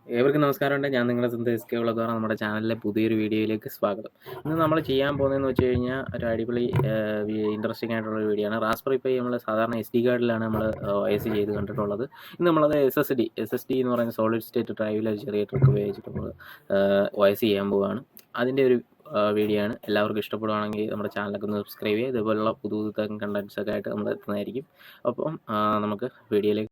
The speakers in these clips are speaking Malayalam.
ഏവർക്കും നമസ്കാരമുണ്ട്. ഞാൻ നിങ്ങളുടെ സ്വന്തം SK വ്ളോഗർ. നമ്മുടെ ചാനലിലെ പുതിയൊരു വീഡിയോയിലേക്ക് സ്വാഗതം. ഇന്ന് നമ്മൾ ചെയ്യാൻ പോകുന്നതെന്ന് വെച്ച് കഴിഞ്ഞാൽ ഒരു അടിപൊളി ഇൻട്രസ്റ്റിംഗ് ആയിട്ടുള്ള ഒരു വീഡിയോ ആണ്. റാസ്ബെറി പൈ നമ്മൾ സാധാരണ SD കാർഡിലാണ് നമ്മൾ OS ചെയ്ത് കണ്ടിട്ടുള്ളത്. ഇന്ന് നമ്മളത് SSD എന്ന് പറയുന്ന സോളിഡ് സ്റ്റേറ്റ് ഡ്രൈവിൽ ഒരു ചെറിയ ട്രിക്ക് ഉപയോഗിച്ചിട്ട് നമ്മൾ OS ചെയ്യാൻ പോവുകയാണ്. അതിൻ്റെ ഒരു വീഡിയോ ആണ്. എല്ലാവർക്കും ഇഷ്ടപ്പെടുവാണെങ്കിൽ നമ്മുടെ ചാനലൊക്കെ ഒന്ന് സബ്സ്ക്രൈബ് ചെയ്യുക. ഇതുപോലുള്ള പുതിയ കണ്ടൻറ്റ്സ് ഒക്കെ ആയിട്ട് നമ്മൾ എത്തുന്നതായിരിക്കും. അപ്പം നമുക്ക് വീഡിയോയിലേക്ക്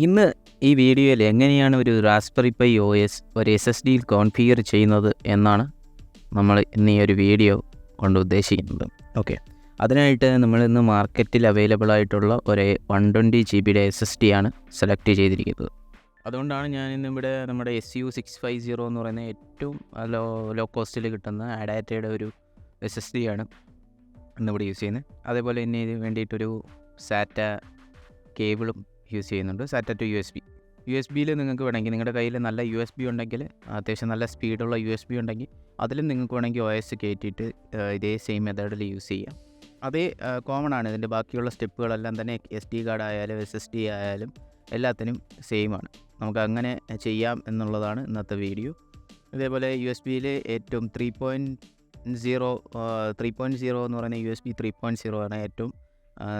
ഇന്ന് ഈ വീഡിയോയിൽ എങ്ങനെയാണ് ഒരു റാസ്ബെറി പൈ OS ഒരു SSDയിൽ കോൺഫിഗർ ചെയ്യുന്നത് എന്നാണ് നമ്മൾ ഇന്ന് ഈ ഒരു വീഡിയോ കൊണ്ട് ഉദ്ദേശിക്കുന്നത്. അതിനായിട്ട് നമ്മൾ ഇന്ന് മാർക്കറ്റിൽ അവൈലബിൾ ആയിട്ടുള്ള ഒരു 120 GB SSD ആണ് സെലക്ട് ചെയ്തിരിക്കുന്നത്. അതുകൊണ്ടാണ് ഞാൻ ഇന്നിവിടെ നമ്മുടെ SU650 എന്ന് പറയുന്ന ഏറ്റവും ലോ കോസ്റ്റിൽ കിട്ടുന്ന അഡാറ്റയുടെ ഒരു SSD ആണ് ഇന്നിവിടെ യൂസ് ചെയ്യുന്നത്. അതേപോലെ തന്നെ ഇതിന് വേണ്ടിയിട്ടൊരു സാറ്റ കേബിളും യൂസ് ചെയ്യുന്നുണ്ട്. സാറ്റ ടു USB നിങ്ങൾക്ക് വേണമെങ്കിൽ നിങ്ങളുടെ കയ്യിൽ നല്ല USB ഉണ്ടെങ്കിൽ, അത്യാവശ്യം നല്ല സ്പീഡുള്ള USB ഉണ്ടെങ്കിൽ അതിലും നിങ്ങൾക്ക് വേണമെങ്കിൽ OS കയറ്റിയിട്ട് ഇതേ സെയിം മെത്തേഡിൽ യൂസ് ചെയ്യാം. അതേ കോമൺ ആണ്. ഇതിൻ്റെ ബാക്കിയുള്ള സ്റ്റെപ്പുകളെല്ലാം തന്നെ SD കാർഡ് ആയാലും SSD ആയാലും എല്ലാത്തിനും സെയിം ആണ്. നമുക്ക് അങ്ങനെ ചെയ്യാം എന്നുള്ളതാണ് ഇന്നത്തെ വീഡിയോ. ഇതേപോലെ USB ഏറ്റവും 3.0 എന്ന് പറയുന്ന USB 3.0 ആണ് ഏറ്റവും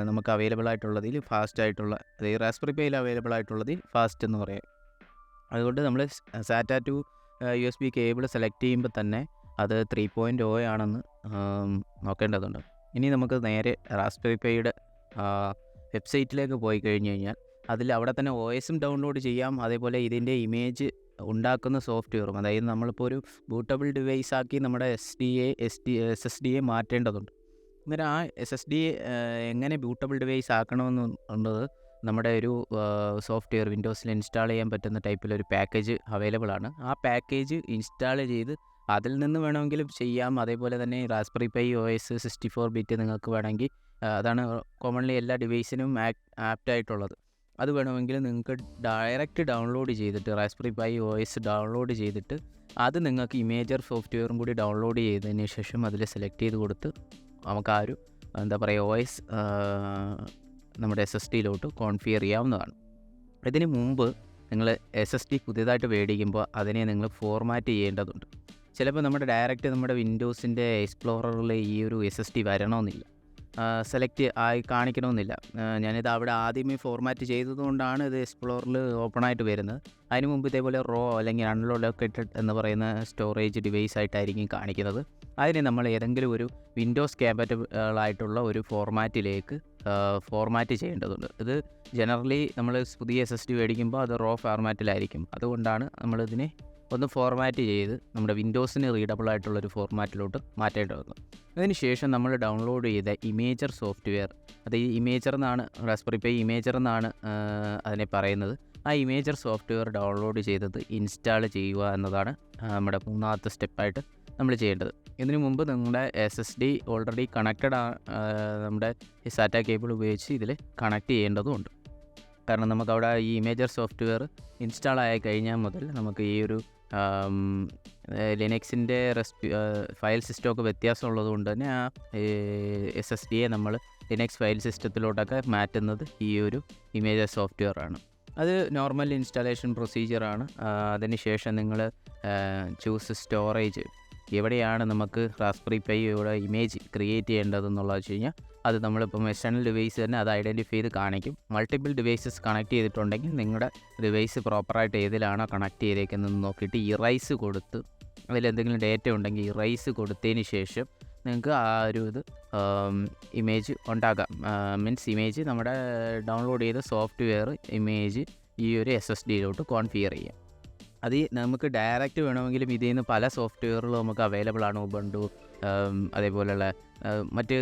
നമുക്ക് അവൈലബിൾ ആയിട്ടുള്ളതിൽ ഫാസ്റ്റ് ആയിട്ടുള്ള, അതായത് റാസ്ബെറി പൈയിൽ അവൈലബിൾ ആയിട്ടുള്ളതിൽ ഫാസ്റ്റ് എന്ന് പറയാം. അതുകൊണ്ട് നമ്മൾ സാറ്റ ടു USB കേബിൾ സെലക്ട് ചെയ്യുമ്പോൾ തന്നെ അത് 3.0 ആണെന്ന് നോക്കേണ്ടതുണ്ട്. ഇനി നമുക്ക് നേരെ റാസ്ബെറി പൈയുടെ വെബ്സൈറ്റിലേക്ക് പോയി കഴിഞ്ഞ് കഴിഞ്ഞാൽ അതിൽ അവിടെ തന്നെ OSും ഡൗൺലോഡ് ചെയ്യാം. അതേപോലെ ഇതിൻ്റെ ഇമേജ് ഉണ്ടാക്കുന്ന സോഫ്റ്റ്വെയറും, അതായത് നമ്മളിപ്പോൾ ഒരു ബൂട്ടബിൾ ഡിവൈസ് ആക്കി നമ്മുടെ SSDയെ മാറ്റേണ്ടതുണ്ട്. അന്നേരം ആ SSD എങ്ങനെ ബൂട്ടബിൾ ഡിവൈസ് ആക്കണമെന്നുള്ളത് നമ്മുടെ ഒരു സോഫ്റ്റ്വെയർ വിൻഡോസിൽ ഇൻസ്റ്റാൾ ചെയ്യാൻ പറ്റുന്ന ടൈപ്പിലൊരു പാക്കേജ് അവൈലബിൾ ആണ്. ആ പാക്കേജ് ഇൻസ്റ്റാൾ ചെയ്ത് അതിൽ നിന്ന് വേണമെങ്കിലും ചെയ്യാം. അതേപോലെ തന്നെ റാസ്ബെറി പൈ OS 64 ബിറ്റ് നിങ്ങൾക്ക് വേണമെങ്കിൽ, അതാണ് കോമൺലി എല്ലാ ഡിവൈസിനും ആപ്റ്റായിട്ടുള്ളത്. അത് വേണമെങ്കിൽ നിങ്ങൾക്ക് ഡയറക്റ്റ് ഡൗൺലോഡ് ചെയ്തിട്ട് റാസ്ബെറി പൈ OS ഡൗൺലോഡ് ചെയ്തിട്ട് അത് നിങ്ങൾക്ക് ഇമേജർ സോഫ്റ്റ്വെയറും കൂടി ഡൗൺലോഡ് ചെയ്തതിന് ശേഷം അതിൽ സെലക്ട് ചെയ്ത് കൊടുത്ത് നമുക്ക് ആ ഒരു OS നമ്മുടെ SSDയിലോട്ട് കോൺഫിഗർ ചെയ്യാവുന്നതാണ്. ഇതിന് മുമ്പ് നിങ്ങൾ SSD പുതിയതായിട്ട് മേടിക്കുമ്പോൾ അതിനെ നിങ്ങൾ ഫോർമാറ്റ് ചെയ്യേണ്ടതുണ്ട്. ചിലപ്പോൾ നമ്മുടെ ഡയറക്റ്റ് നമ്മുടെ വിൻഡോസിൻ്റെ എക്സ്പ്ലോററിൽ ഈ ഒരു SSD വരണമെന്നില്ല, സെലക്ട് ആയി കാണിക്കണമെന്നില്ല. ഞാനിത് അവിടെ ആദ്യമേ ഫോർമാറ്റ് ചെയ്തതുകൊണ്ടാണ് ഇത് എക്സ്പ്ലോറിൽ ഓപ്പണായിട്ട് വരുന്നത്. അതിന് മുമ്പ് ഇതേപോലെ അല്ലെങ്കിൽ അൺലോക്കേറ്റഡ് എന്ന് പറയുന്ന സ്റ്റോറേജ് ഡിവൈസ് ആയിട്ടായിരിക്കും കാണിക്കുന്നത്. അതിനെ നമ്മൾ ഏതെങ്കിലും ഒരു വിൻഡോസ് കാമ്പറ്റബിൾ ആയിട്ടുള്ള ഒരു ഫോർമാറ്റിലേക്ക് ഫോർമാറ്റ് ചെയ്യേണ്ടതുണ്ട്. ഇത് ജനറലി നമ്മൾ പുതിയ SSD മേടിക്കുമ്പോൾ അത് ഫോർമാറ്റിലായിരിക്കും. അതുകൊണ്ടാണ് നമ്മളിതിനെ ഒന്ന് ഫോർമാറ്റ് ചെയ്ത് നമ്മുടെ വിൻഡോസിന് റീഡബിൾ ആയിട്ടുള്ളൊരു ഫോർമാറ്റിലോട്ട് മാറ്റേണ്ടതുണ്ട്. അതിന് ശേഷം നമ്മൾ ഡൗൺലോഡ് ചെയ്ത ഇമേജർ സോഫ്റ്റ്വെയർ, അത് ഈ ഇമേജർ എന്നാണ്, റാസ്ബെറി പൈ ഇമേജർ എന്നാണ് അതിനെ പറയുന്നത്. ആ ഇമേജർ സോഫ്റ്റ്വെയർ ഡൗൺലോഡ് ചെയ്തത് ഇൻസ്റ്റാൾ ചെയ്യുക എന്നതാണ് നമ്മുടെ മൂന്നാമത്തെ സ്റ്റെപ്പായിട്ട് നമ്മൾ ചെയ്യേണ്ടത്. ഇതിനു മുമ്പ് നിങ്ങളുടെ SSD ഓൾറെഡി കണക്റ്റഡ് നമ്മുടെ സാറ്റ കേബിൾ ഉപയോഗിച്ച് ഇതിൽ കണക്ട് ചെയ്യേണ്ടതുണ്ട്. കാരണം നമുക്കവിടെ ഈ ഇമേജർ സോഫ്റ്റ്വെയർ ഇൻസ്റ്റാൾ ആയി കഴിഞ്ഞാൽ മുതൽ നമുക്ക് ഈ ഒരു ലിനക്സിൻ്റെ ഫയൽ സിസ്റ്റമൊക്കെ വ്യത്യാസമുള്ളത് കൊണ്ട് തന്നെ ആ SSDയെ നമ്മൾ ലിനക്സ് ഫയൽ സിസ്റ്റത്തിലോട്ടൊക്കെ മാറ്റുന്നത് ഈ ഒരു ഇമേജർ സോഫ്റ്റ്വെയർ ആണ്. അത് നോർമൽ ഇൻസ്റ്റാളേഷൻ പ്രൊസീജിയറാണ്. അതിന് ശേഷം നിങ്ങൾ ചൂസ് സ്റ്റോറേജ്, എവിടെയാണ് നമുക്ക് റാസ്ബെറി പൈയുടെ ഇമേജ് ക്രിയേറ്റ് ചെയ്യേണ്ടതെന്നുള്ളത് വെച്ച് കഴിഞ്ഞാൽ അത് നമ്മളിപ്പം എക്സ്റ്റേണൽ ഡിവൈസ് തന്നെ അത് ഐഡൻറ്റിഫൈ ചെയ്ത് കാണിക്കും. മൾട്ടിപ്പിൾ ഡിവൈസസ് കണക്ട് ചെയ്തിട്ടുണ്ടെങ്കിൽ നിങ്ങളുടെ ഡിവൈസ് പ്രോപ്പറായിട്ട് ഏതിലാണോ കണക്ട് ചെയ്തേക്കുന്നതെന്ന് നോക്കിയിട്ട് ഇറൈസ് കൊടുത്ത്, അതിലെന്തെങ്കിലും ഡേറ്റ ഉണ്ടെങ്കിൽ ഇറൈസ് കൊടുത്തതിന് ശേഷം നിങ്ങൾക്ക് ആ ഒരു ഇമേജ് ഉണ്ടാകാം. മീൻസ് ഇമേജ് നമ്മുടെ ഡൗൺലോഡ് ചെയ്ത സോഫ്റ്റ്വെയർ ഇമേജ് ഈ ഒരു SSDയിലോട്ട് കോൺഫിഗർ ചെയ്യാം. അത് നമുക്ക് ഡയറക്റ്റ് വേണമെങ്കിലും ഇതിൽ നിന്ന് പല സോഫ്റ്റ്വെയറുകളും നമുക്ക് അവൈലബിൾ ആണ്. ഉബുണ്ടു അതേപോലെയുള്ള മറ്റ്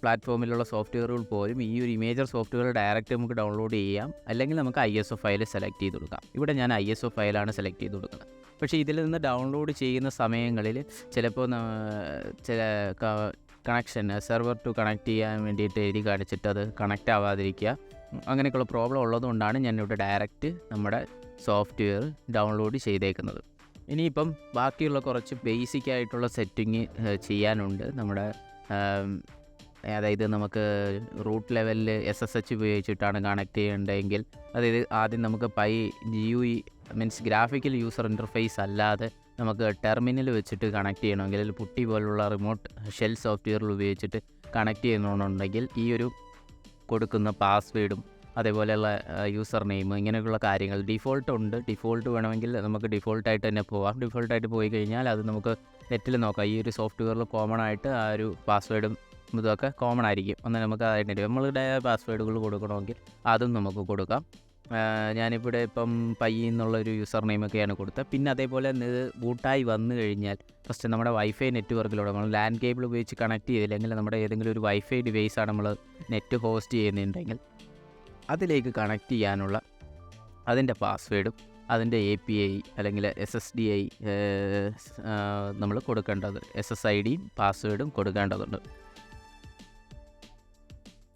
പ്ലാറ്റ്ഫോമിലുള്ള സോഫ്റ്റ്വെയറുകൾ പോലും ഈ ഒരു ഇമേജർ സോഫ്റ്റ്വെയർ ഡയറക്റ്റ് നമുക്ക് ഡൗൺലോഡ് ചെയ്യാം. അല്ലെങ്കിൽ നമുക്ക് ISO ഫയൽ സെലക്ട് ചെയ്ത് കൊടുക്കാം. ഇവിടെ ഞാൻ ISO ഫയലാണ് സെലക്ട് ചെയ്ത് കൊടുക്കുന്നത്. പക്ഷേ ഇതിൽ നിന്ന് ഡൗൺലോഡ് ചെയ്യുന്ന സമയങ്ങളിൽ ചിലപ്പോൾ ചില കണക്ഷൻ സെർവർ ടു കണക്ട് ചെയ്യാൻ വേണ്ടിയിട്ട് എഴുതി കാണിച്ചിട്ട് അത് കണക്റ്റ് ആവാതിരിക്കുക, അങ്ങനെയൊക്കെയുള്ള പ്രോബ്ലം ഉള്ളതുകൊണ്ടാണ് ഞാനിവിടെ ഡയറക്റ്റ് നമ്മുടെ സോഫ്റ്റ്വെയർ ഡൗൺലോഡ് ചെയ്തേക്കുന്നത്. ഇനിയിപ്പം ബാക്കിയുള്ള കുറച്ച് ബേസിക് ആയിട്ടുള്ള സെറ്റിങ് ചെയ്യാനുണ്ട് നമ്മുടെ അതായത് നമുക്ക് റൂട്ട് ലെവലിൽ SSH ഉപയോഗിച്ചിട്ടാണ് കണക്ട് ചെയ്യേണ്ടതെങ്കിൽ, അതായത് ആദ്യം നമുക്ക് GUI means graphical user interface അല്ലാതെ നമുക്ക് ടെർമിനൽ വെച്ചിട്ട് കണക്ട് ചെയ്യണമെങ്കിൽ പുട്ടി പോലുള്ള റിമോട്ട് ഷെൽ സോഫ്റ്റ്വെയറിൽ ഉപയോഗിച്ചിട്ട് കണക്ട് ചെയ്യണമെന്നുണ്ടെങ്കിൽ ഈ ഒരു കൊടുക്കുന്ന പാസ്വേഡും അതേപോലെയുള്ള യൂസർ നെയിം ഇങ്ങനെയൊക്കെയുള്ള കാര്യങ്ങൾ ഡിഫോൾട്ട് വേണമെങ്കിൽ നമുക്ക് ഡിഫോൾട്ടായിട്ട് തന്നെ പോവാം. ഡിഫോൾട്ടായിട്ട് പോയി കഴിഞ്ഞാൽ അത് നമുക്ക് നെറ്റിൽ നോക്കാം. ഈ ഒരു സോഫ്റ്റ്വെയറിൽ കോമൺ ആയിട്ട് ആ ഒരു പാസ്വേഡും ഇതൊക്കെ കോമൺ ആയിരിക്കും. ഒന്ന് നമുക്ക് ഐഡൻറ്റിറ്റി നമ്മളുടെ പാസ്വേഡുകൾ കൊടുക്കണമെങ്കിൽ അതും നമുക്ക് കൊടുക്കാം. ഞാനിവിടെ ഇപ്പം എന്നുള്ളൊരു യൂസർ നെയിമൊക്കെയാണ് കൊടുത്തത്. പിന്നെ അതേപോലെ ബൂട്ടായി വന്നു കഴിഞ്ഞാൽ ഫസ്റ്റ് നമ്മുടെ വൈഫൈ നെറ്റ്വർക്കിലൂടെ നമ്മൾ ലാൻഡ് കേബിൾ ഉപയോഗിച്ച് കണക്ട് ചെയ്തില്ലെങ്കിൽ നമ്മുടെ ഏതെങ്കിലും ഒരു വൈഫൈ ഡിവൈസാണ് നമ്മൾ നെറ്റ് ഹോസ്റ്റ് ചെയ്യുന്നുണ്ടെങ്കിൽ അതിലേക്ക് കണക്ട് ചെയ്യാനുള്ള അതിൻ്റെ പാസ്വേഡും അതിൻ്റെ API അല്ലെങ്കിൽ SSD നമ്മൾ കൊടുക്കേണ്ടത്, SSIDയും പാസ്വേഡും കൊടുക്കേണ്ടതുണ്ട്.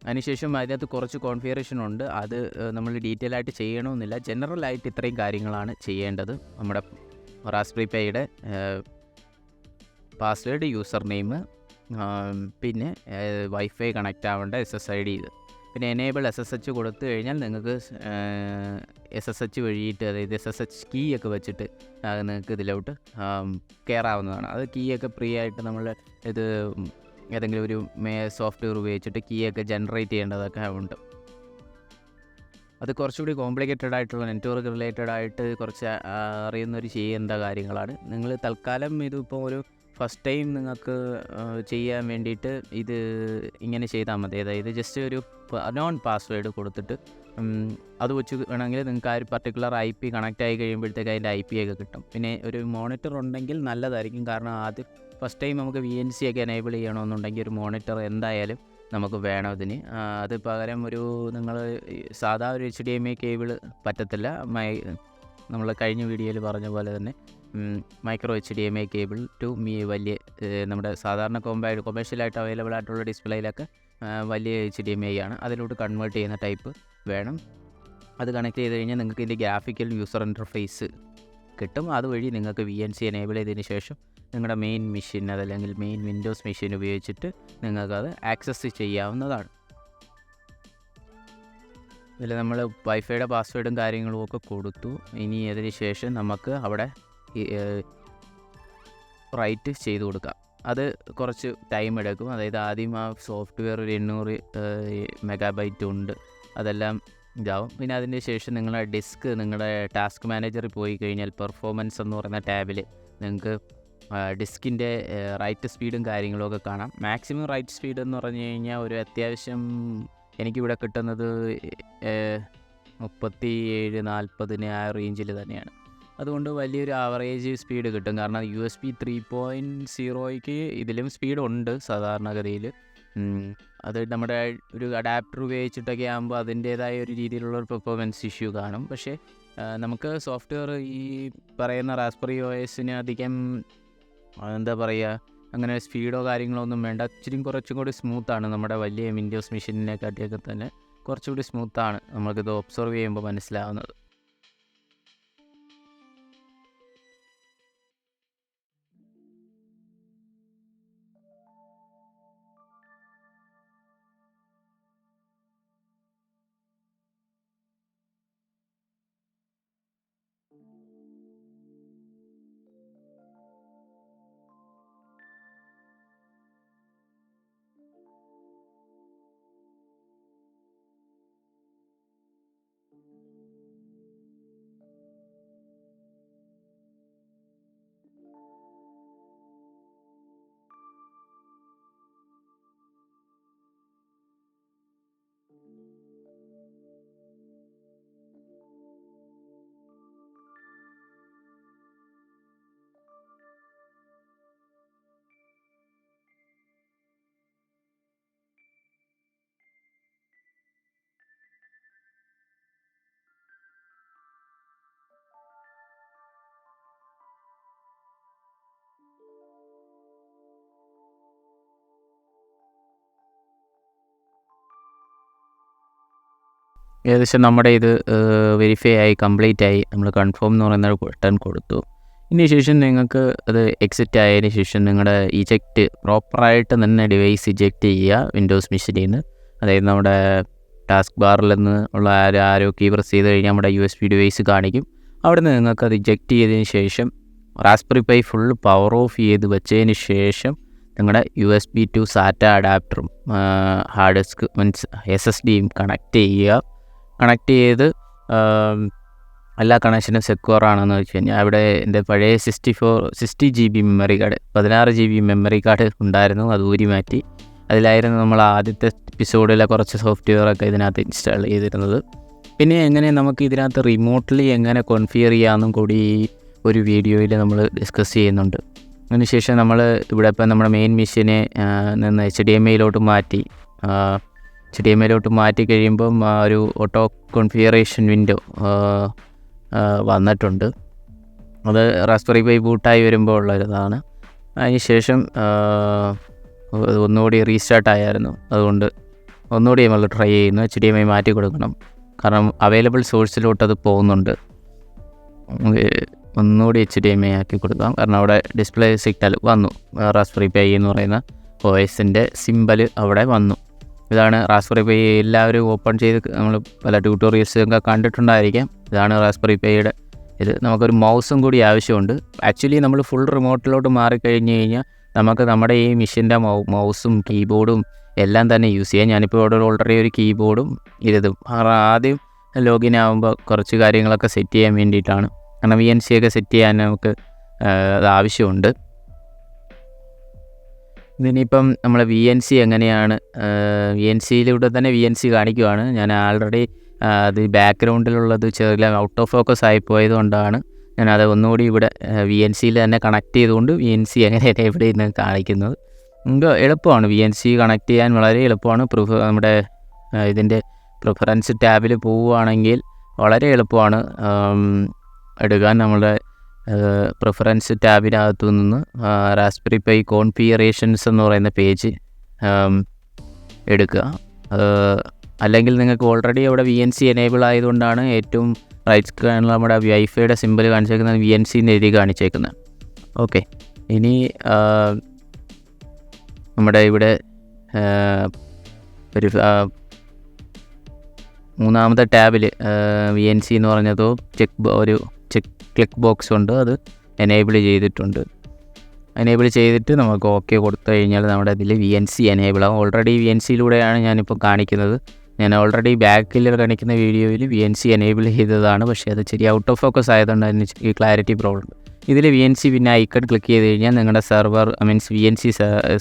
അതിനുശേഷം അതിനകത്ത് കുറച്ച് കോൺഫിഗറേഷൻ ഉണ്ട്. അത് നമ്മൾ ഡീറ്റെയിൽ ആയിട്ട് ചെയ്യണമെന്നില്ല. ജനറലായിട്ട് ഇത്രയും കാര്യങ്ങളാണ് ചെയ്യേണ്ടത്. നമ്മുടെ റാസ്ബെറി പൈയുടെ പാസ്വേഡ്, യൂസർ നെയിം, പിന്നെ വൈഫൈ കണക്റ്റ് ആവേണ്ട SSID ഇത്. പിന്നെ എനേബിൾ SSH കൊടുത്തു കഴിഞ്ഞാൽ നിങ്ങൾക്ക് SSH വഴിയിട്ട്, അതായത് SSH കീ ഒക്കെ വെച്ചിട്ട് നിങ്ങൾക്ക് ഇതിലോട്ട് കയറാവുന്നതാണ്. അത് കീ ഒക്കെ ഫ്രീ ആയിട്ട് നമ്മൾ ഇത് ഏതെങ്കിലും ഒരു സോഫ്റ്റ്വെയർ ഉപയോഗിച്ചിട്ട് കീ ഒക്കെ ജനറേറ്റ് ചെയ്യേണ്ടതൊക്കെ ഉണ്ട്. അത് കുറച്ചുകൂടി കോംപ്ലിക്കേറ്റഡ് ആയിട്ടുള്ള നെറ്റ്വർക്ക് റിലേറ്റഡ് ആയിട്ട് കുറച്ച് അറിയുന്നവർ ചെയ്യേണ്ട കാര്യങ്ങളാണ്. നിങ്ങൾ തൽക്കാലം ഇതിപ്പോൾ ഒരു ഫസ്റ്റ് ടൈം നിങ്ങൾക്ക് ചെയ്യാൻ വേണ്ടിയിട്ട് ഇത് ഇങ്ങനെ ചെയ്താൽ മതി. അതായത് ജസ്റ്റ് ഒരു നോൺ പാസ്വേഡ് കൊടുത്തിട്ട് അത് വെച്ച് വേണമെങ്കിൽ നിങ്ങൾക്ക് ആ ഒരു പർട്ടിക്കുലർ IP കണക്റ്റ് ആയി കഴിയുമ്പോഴത്തേക്ക് അതിൻ്റെ IP ഒക്കെ കിട്ടും. പിന്നെ ഒരു മോണിറ്റർ ഉണ്ടെങ്കിൽ നല്ലതായിരിക്കും. കാരണം ആദ്യം ഫസ്റ്റ് ടൈം നമുക്ക് VNC ഒക്കെ എനേബിൾ ചെയ്യണമെന്നുണ്ടെങ്കിൽ ഒരു മോണിറ്റർ എന്തായാലും നമുക്ക് വേണം ഇതിന്. അത് പകരം നിങ്ങൾ സാധാ ഒരു HDMI കേബിൾ പറ്റത്തില്ല. നമ്മൾ കഴിഞ്ഞ വീഡിയോയിൽ പറഞ്ഞ പോലെ തന്നെ മൈക്രോ HDMI കേബിൾ ടു വലിയ നമ്മുടെ സാധാരണ കൊമേഴ്ഷ്യലായിട്ട് അവൈലബിൾ ആയിട്ടുള്ള ഡിസ്പ്ലേയിലൊക്കെ വലിയ HDMI ആണ്. അതിലോട്ട് കൺവേർട്ട് ചെയ്യുന്ന ടൈപ്പ് വേണം. അത് കണക്ട് ചെയ്ത് കഴിഞ്ഞാൽ നിങ്ങൾക്ക് ഇതിൻ്റെ ഗ്രാഫിക്കൽ യൂസർ ഇൻ്റർഫേസ് കിട്ടും. അതുവഴി നിങ്ങൾക്ക് VNC എനേബിൾ ചെയ്തതിന് ശേഷം നിങ്ങളുടെ മെയിൻ മെഷീൻ അതല്ലെങ്കിൽ മെയിൻ വിൻഡോസ് മെഷീൻ ഉപയോഗിച്ചിട്ട് നിങ്ങൾക്കത് ആക്സസ് ചെയ്യാവുന്നതാണ്. ഇതിൽ നമ്മൾ വൈഫൈയുടെ പാസ്വേഡും കാര്യങ്ങളും ഒക്കെ കൊടുത്തു. ഇനി അതിന് ശേഷം നമുക്ക് അവിടെ റൈറ്റ് ചെയ്ത് കൊടുക്കാം. അത് കുറച്ച് ടൈം എടുക്കും. അതായത് ആദ്യം ആ സോഫ്റ്റ്വെയർ ഒരു 800 MB ഉണ്ട്, അതെല്ലാം ഇതാവും. പിന്നെ അതിന് ശേഷം നിങ്ങളുടെ ഡിസ്ക് നിങ്ങളുടെ ടാസ്ക് മാനേജറിൽ പോയി കഴിഞ്ഞാൽ പെർഫോമൻസ് എന്ന് പറയുന്ന ടാബിൽ നിങ്ങൾക്ക് ഡിസ്കിൻ്റെ റൈറ്റ് സ്പീഡും കാര്യങ്ങളും ഒക്കെ കാണാം. മാക്സിമം റൈറ്റ് സ്പീഡ് എന്ന് പറഞ്ഞു കഴിഞ്ഞാൽ ഒരു അത്യാവശ്യം എനിക്കിവിടെ കിട്ടുന്നത് 37-40 ആ റേഞ്ചിൽ തന്നെയാണ്. അതുകൊണ്ട് വലിയൊരു ആവറേജ് സ്പീഡ് കിട്ടും. കാരണം USB 3.0 ഇതിലും സ്പീഡുണ്ട് സാധാരണഗതിയിൽ. അത് നമ്മുടെ ഒരു അഡാപ്റ്റർ ഉപയോഗിച്ചിട്ടൊക്കെ ആകുമ്പോൾ അതിൻ്റേതായ ഒരു രീതിയിലുള്ള ഒരു പെർഫോമൻസ് ഇഷ്യൂ കാണും. പക്ഷേ നമുക്ക് സോഫ്റ്റ്വെയർ ഈ പറയുന്ന റാസ്ബെറി OSന് അധികം എന്താ പറയുക, അങ്ങനെ സ്പീഡോ കാര്യങ്ങളോ ഒന്നും വേണ്ട. കുറച്ചും കൂടി സ്മൂത്താണ്. നമ്മുടെ വലിയ വിൻഡോസ് മെഷീനിനെക്കാട്ടിയൊക്കെ തന്നെ കുറച്ചുകൂടി സ്മൂത്താണ് നമുക്കിത് ഒബ്സർവ് ചെയ്യുമ്പോൾ മനസ്സിലാവുന്നത്. ഏകദേശം നമ്മുടെ ഇത് വെരിഫൈ ആയി കംപ്ലീറ്റ് ആയി. നമ്മൾ കൺഫേം എന്ന് പറയുന്ന ബട്ടൺ കൊടുത്തു. ഇതിന് ശേഷം നിങ്ങൾക്ക് അത് എക്സിറ്റ് ആയതിന് ശേഷം നിങ്ങളുടെ ഇജക്റ്റ് പ്രോപ്പറായിട്ട് തന്നെ ഡിവൈസ് ഇജക്റ്റ് ചെയ്യുക വിൻഡോസ് മെഷീനിൽ നിന്ന്. അതായത് നമ്മുടെ ടാസ്ക് ബാറിൽ നിന്ന് ഉള്ള ആരോ കീ പ്രസ് ചെയ്ത് കഴിഞ്ഞാൽ നമ്മുടെ USB ഡിവൈസ് കാണിക്കും. അവിടെ നിന്ന് നിങ്ങൾക്ക് അത് ഇജക്റ്റ് ചെയ്തതിന് ശേഷം Raspberry Pi full power off ചെയ്ത് വെച്ചതിന് ശേഷം നിങ്ങളുടെ USB to SATA അഡാപ്റ്ററും ഹാർഡ് ഡിസ്ക് മീൻസ് SSDയും കണക്ട് ചെയ്യുക. കണക്ട് ചെയ്ത് എല്ലാ കണക്ഷനും സെക്യൂർ ആണെന്ന് വെച്ച് കഴിഞ്ഞാൽ അവിടെ എൻ്റെ പഴയ 60 GB memory card 16 GB memory card ഉണ്ടായിരുന്നു, അത് ഊരി മാറ്റി. അതിലായിരുന്നു നമ്മൾ ആദ്യത്തെ എപ്പിസോഡിലെ കുറച്ച് സോഫ്റ്റ്വെയറൊക്കെ ഇതിനകത്ത് ഇൻസ്റ്റാൾ ചെയ്തിരുന്നത്. പിന്നെ എങ്ങനെ നമുക്ക് ഇതിനകത്ത് റിമോട്ട്ലി എങ്ങനെ കോൺഫിഗർ ചെയ്യാമെന്നും കൂടി ഒരു വീഡിയോയിൽ നമ്മൾ ഡിസ്കസ് ചെയ്യുന്നുണ്ട്. അതിനുശേഷം നമ്മൾ ഇവിടെ ഇപ്പം നമ്മുടെ മെയിൻ മെഷീനെ നിന്ന് HDMI മാറ്റി കഴിയുമ്പം ഒരു ഓട്ടോ കോൺഫിഗറേഷൻ വിൻഡോ വന്നിട്ടുണ്ട്. അത് റാസ്ബെറി പൈ ബൂട്ടായി വരുമ്പോൾ ഉള്ളതാണ്. അതിനുശേഷം ഒന്നുകൂടി റീസ്റ്റാർട്ട് ആയിരുന്നു, അതുകൊണ്ട് ഒന്നുകൂടി നമ്മൾ ട്രൈ ചെയ്യുന്നു. HDMI മാറ്റി കൊടുക്കണം, കാരണം അവൈലബിൾ സോഴ്സിലോട്ട് അത് പോകുന്നുണ്ട്. ഒന്നുകൂടി HDMI ആക്കി കൊടുക്കാം, കാരണം അവിടെ ഡിസ്പ്ലേ സിഗ്നൽ വന്നു. റാസ്ബെറി പൈ എന്ന് പറയുന്ന OSൻ്റെ സിമ്പൽ അവിടെ വന്നു. ഇതാണ് റാസ്ബെറി പൈ. എല്ലാവരും ഓപ്പൺ ചെയ്ത് നമ്മൾ പല ട്യൂട്ടോറിയൽസൊക്കെ കണ്ടിട്ടുണ്ടായിരിക്കാം. ഇതാണ് റാസ്ബെറി പൈയുടെ ഇത്. നമുക്കൊരു മൗസും കൂടി ആവശ്യമുണ്ട്. ആക്ച്വലി നമ്മൾ ഫുൾ റിമോട്ടിലോട്ട് മാറിക്കഴിഞ്ഞ് കഴിഞ്ഞാൽ നമുക്ക് നമ്മുടെ ഈ മെഷീൻ്റെ മൗസും കീബോർഡും എല്ലാം തന്നെ യൂസ് ചെയ്യാം. ഞാനിപ്പോൾ ഇവിടെ ഓൾറെഡി ഒരു കീബോർഡും ഇതും ആദ്യം ലോഗിൻ ആകുമ്പോൾ കുറച്ച് കാര്യങ്ങളൊക്കെ സെറ്റ് ചെയ്യാൻ വേണ്ടിയിട്ടാണ്. കാരണം VNC ഒക്കെ സെറ്റ് ചെയ്യാൻ നമുക്ക് അത് ആവശ്യമുണ്ട്. ഇതിനിപ്പം നമ്മൾ VNC എങ്ങനെയാണ് VNCയിലൂടെ തന്നെ VNC കാണിക്കുവാണ്. ഞാൻ ആൾറെഡി അത് ബാക്ക്ഗ്രൗണ്ടിലുള്ളത് ചെറിയ ഔട്ട് ഓഫ് ഫോക്കസ് ആയിപ്പോയത് കൊണ്ടാണ് ഞാനത് ഒന്നുകൂടി ഇവിടെ VNCയിൽ തന്നെ കണക്ട് ചെയ്തുകൊണ്ട് VNC എങ്ങനെയാണ് എവിടെ നിന്ന് കാണിക്കുന്നത്. നമുക്ക് എളുപ്പമാണ് VNC കണക്ട് ചെയ്യാൻ, വളരെ എളുപ്പമാണ്. നമ്മുടെ ഇതിൻ്റെ പ്രിഫറൻസ് ടാബിൽ പോവുകയാണെങ്കിൽ വളരെ എളുപ്പമാണ് എടുക്കാൻ. നമ്മുടെ പ്രിഫറൻസ് ടാബിനകത്തു നിന്ന് റാസ്ബെറി പൈ കോൺഫിഗറേഷൻസ് എന്ന് പറയുന്ന പേജ് എടുക്കുക. അല്ലെങ്കിൽ നിങ്ങൾക്ക് ഓൾറെഡി അവിടെ VNC എനേബിൾ ആയതുകൊണ്ടാണ് ഏറ്റവും റൈറ്റ് സ്ക്രീനിൽ നമ്മുടെ വൈഫൈയുടെ സിമ്പിൾ കാണിച്ചേക്കുന്നത് VNC എന്ന് എഴുതി കാണിച്ചേക്കുന്നത്. ഓക്കെ, ഇനി നമ്മുടെ ഇവിടെ ഒരു മൂന്നാമത്തെ ടാബിൽ VNC എന്ന് പറഞ്ഞതോ ഒരു ക്ലിക്ക് ബോക്സ് ഉണ്ട്, അത് എനേബിൾ ചെയ്തിട്ടുണ്ട്. എനേബിൾ ചെയ്തിട്ട് നമുക്ക് ഓക്കെ കൊടുത്തു കഴിഞ്ഞാൽ നമ്മുടെ ഇതിൽ VNC എനേബിൾ ആകും. ഓൾറെഡി VNCയിലൂടെയാണ് ഞാനിപ്പോൾ കാണിക്കുന്നത്. ഞാൻ ഓൾറെഡി ബാക്കിൽ കാണിക്കുന്ന വീഡിയോയിൽ VNC എനേബിൾ ചെയ്തതാണ്, പക്ഷേ അത് ശരി ഔട്ട് ഓഫ് ഫോക്കസ് ആയതുകൊണ്ട് അതിന് ഈ ക്ലാരിറ്റി പ്രോബ്ലം. ഇതിൽ VNC പിന്നെ ഐക്കൺ ക്ലിക്ക് ചെയ്ത് കഴിഞ്ഞാൽ നിങ്ങളുടെ സെർവർ മീൻസ് VNC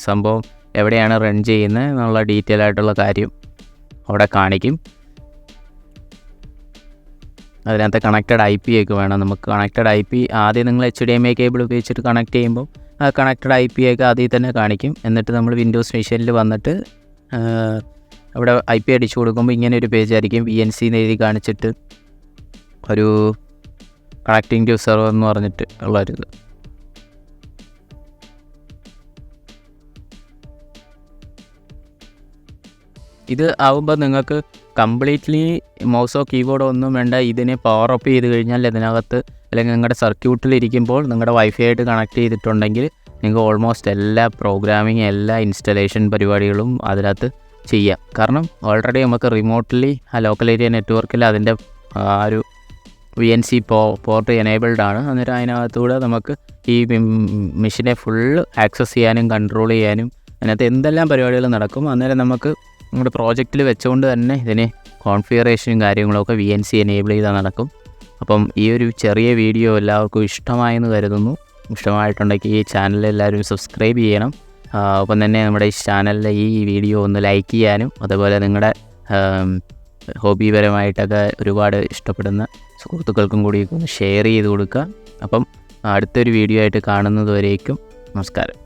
സംഭവം എവിടെയാണ് റൺ ചെയ്യുന്നത് എന്നുള്ള ഡീറ്റെയിൽ ആയിട്ടുള്ള കാര്യം അവിടെ കാണിക്കും. അതിനകത്ത് കണക്റ്റഡ് IP ഒക്കെ വേണം നമുക്ക്. കണക്റ്റഡ് IP ആദ്യം നിങ്ങൾ HDMI കേബിൾ ഉപയോഗിച്ചിട്ട് കണക്ട് ചെയ്യുമ്പോൾ ആ കണക്റ്റഡ് IP ഒക്കെ ആദ്യം തന്നെ കാണിക്കും. എന്നിട്ട് നമ്മൾ വിൻഡോസ് മെഷീനിൽ വന്നിട്ട് അവിടെ IP അടിച്ചു കൊടുക്കുമ്പോൾ ഇങ്ങനെ ഒരു പേജ് ആയിരിക്കും. VNC എന്ന് എഴുതി കാണിച്ചിട്ട് ഒരു കണക്റ്റിംഗ് ടു സെർവർ എന്ന് പറഞ്ഞിട്ട് ഉള്ളൊരിത്. ഇത് ആവുമ്പോൾ നിങ്ങൾക്ക് കംപ്ലീറ്റ്ലി മൗസോ കീബോർഡോ ഒന്നും വേണ്ട. ഇതിനെ പവർ അപ്പ് ചെയ്ത് കഴിഞ്ഞാൽ ഇതിനകത്ത് അല്ലെങ്കിൽ നിങ്ങളുടെ സർക്യൂട്ടിലിരിക്കുമ്പോൾ നിങ്ങളുടെ വൈഫൈ ആയിട്ട് കണക്ട് ചെയ്തിട്ടുണ്ടെങ്കിൽ നിങ്ങൾക്ക് ഓൾമോസ്റ്റ് എല്ലാ പ്രോഗ്രാമിങ് എല്ലാ ഇൻസ്റ്റലേഷൻ പരിപാടികളും അതിനകത്ത് ചെയ്യാം. കാരണം ഓൾറെഡി നമുക്ക് റിമോട്ട്ലി ആ ലോക്കൽ ഏരിയ നെറ്റ്വർക്കിൽ അതിൻ്റെ ഒരു VNC പോർട്ട് എനേബിൾഡ് ആണ്. അന്നേരം അതിനകത്തൂടെ നമുക്ക് ഈ മെഷീനെ ഫുള്ള് ആക്സസ് ചെയ്യാനും കൺട്രോൾ ചെയ്യാനും അതിനകത്ത് എന്തെല്ലാം പരിപാടികൾ നടക്കും. അന്നേരം നമുക്ക് നമ്മുടെ പ്രോജക്റ്റിൽ വെച്ചുകൊണ്ട് തന്നെ ഇതിന് കോൺഫിഗറേഷനും കാര്യങ്ങളൊക്കെ VNC എനേബിൾ ചെയ്താൽ നടക്കും. അപ്പം ഈ ഒരു ചെറിയ വീഡിയോ എല്ലാവർക്കും ഇഷ്ടമായെന്ന് കരുതുന്നു. ഇഷ്ടമായിട്ടുണ്ടെങ്കിൽ ഈ ചാനൽ എല്ലാവരും സബ്സ്ക്രൈബ് ചെയ്യണം. ഒപ്പം തന്നെ നമ്മുടെ ഈ ചാനലിലെ ഈ വീഡിയോ ഒന്ന് ലൈക്ക് ചെയ്യാനും അതുപോലെ നിങ്ങളുടെ ഹോബിപരമായിട്ടൊക്കെ ഒരുപാട് ഇഷ്ടപ്പെടുന്ന സുഹൃത്തുക്കൾക്കും കൂടി ഒന്ന് ഷെയർ ചെയ്ത് കൊടുക്കുക. അപ്പം അടുത്തൊരു വീഡിയോ ആയിട്ട് കാണുന്നത് വരേക്കും നമസ്കാരം.